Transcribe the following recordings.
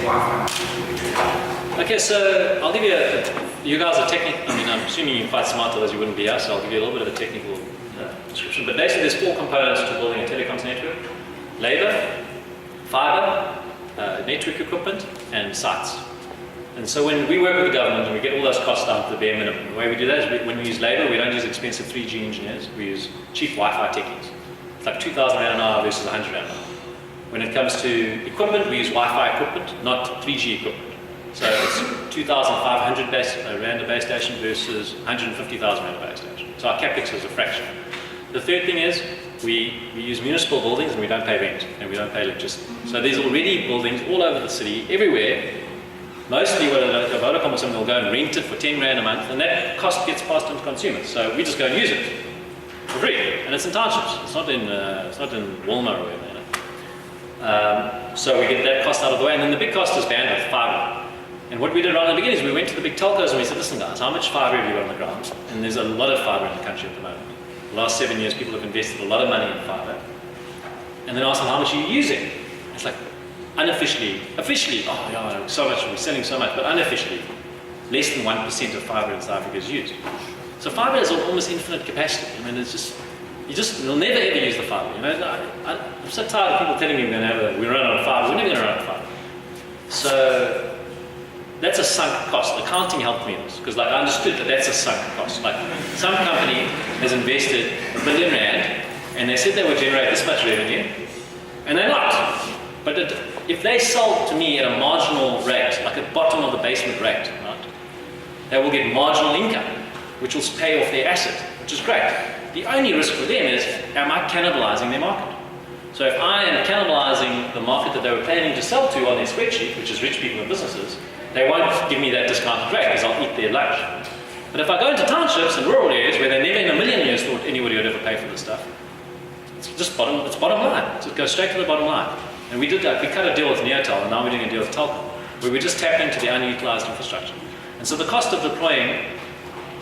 Wi-Fi? Okay, so I'll give you you guys are technical, I mean, I'm assuming you're quite smart, otherwise you wouldn't be us, so I'll give you a little bit of a technical description. But basically there's 4 components to building a telecoms network: labor, fiber, network equipment, and sites. And so when we work with the government and we get all those costs down to the bare minimum, the way we do that is when we use labor, we don't use expensive 3G engineers, we use cheap Wi-Fi techies. It's like 2,000 Rand an hour versus 100 Rand an hour. When it comes to equipment, we use Wi-Fi equipment, not 3G equipment. So it's 2,500 Rand a base station versus 150,000 Rand a base station. So our capex is a fraction. The third thing is we use municipal buildings and we don't pay rent and we don't pay electricity. So there's already buildings all over the city, everywhere. Mostly what a Vodacom or something will go and rent it for 10 Rand a month, and that cost gets passed on to consumers. So we just go and use it for free, and it's in townships. It's not in Walmart or whatever. So we get that cost out of the way, and then the big cost is bandwidth, fiber. And what we did right at the beginning is we went to the big telcos and we said, listen guys, how much fiber have you got on the ground? And there's a lot of fiber in the country at the moment. The last 7 years, people have invested a lot of money in fiber. And then asked them, how much are you using? It's like, unofficially, officially, oh yeah, so much, we're selling so much, but unofficially, less than 1% of fiber in South Africa is used. So fiber has almost infinite capacity. I mean, it's just, you'll never ever use the fiber. You know, I'm so tired of people telling me we run out of fiber. We're never going to run out of fiber. So that's a sunk cost. Accounting helped me in this, because like I understood that that's a sunk cost. Like some company has invested R1 billion, and they said they would generate this much revenue, and they're not. But if they sold to me at a marginal rate, like at bottom of the basement rate, right, they will get marginal income, which will pay off their asset, which is great. The only risk for them is, am I cannibalizing their market? So if I am cannibalizing the market that they were planning to sell to on their spreadsheet, which is rich people and businesses, they won't give me that discounted rate because I'll eat their lunch. But if I go into townships and rural areas where they never in a million years thought anybody would ever pay for this stuff, it's bottom line. So it goes straight to the bottom line. And we did that. We cut a deal with Neotel, and now we're doing a deal with Telkom, where we just tap into the unutilized infrastructure. And so the cost of deploying,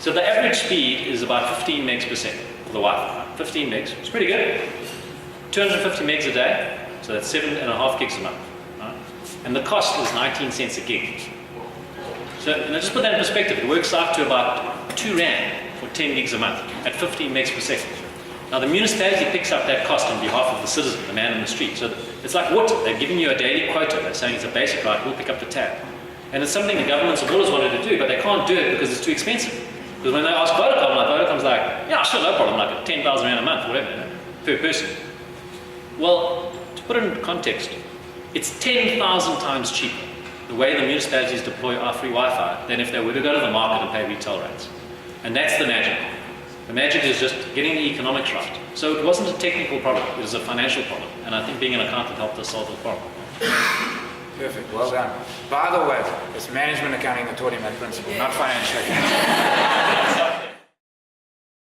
so the average speed is about 15 megs per second for the Wi-Fi. 15 megs, it's pretty good. 250 megs a day, so that's 7.5 gigs a month. Right? And the cost is 19 cents a gig. So just put that in perspective, it works out to about 2 Rand for 10 gigs a month at 15 megs per second. Now the municipality picks up that cost on behalf of the citizen, the man in the street. So it's like water. They're giving you a daily quota. They're saying it's a basic right, we'll pick up the tab. And it's something the governments have always wanted to do, but they can't do it because it's too expensive. Because when they ask Vodacom, Vodacom's like, yeah, sure, no problem, like 10,000 Rand a month, whatever, you know, per person. Well, to put it in context, it's 10,000 times cheaper the way the municipalities deploy our free Wi-Fi than if they were to go to the market and pay retail rates. And that's the magic. The magic is just getting the economics right. So it wasn't a technical problem, it was a financial problem. And I think being an accountant helped us solve the problem. Perfect, well done. By the way, it's management accounting that taught him that principle, not financial accounting.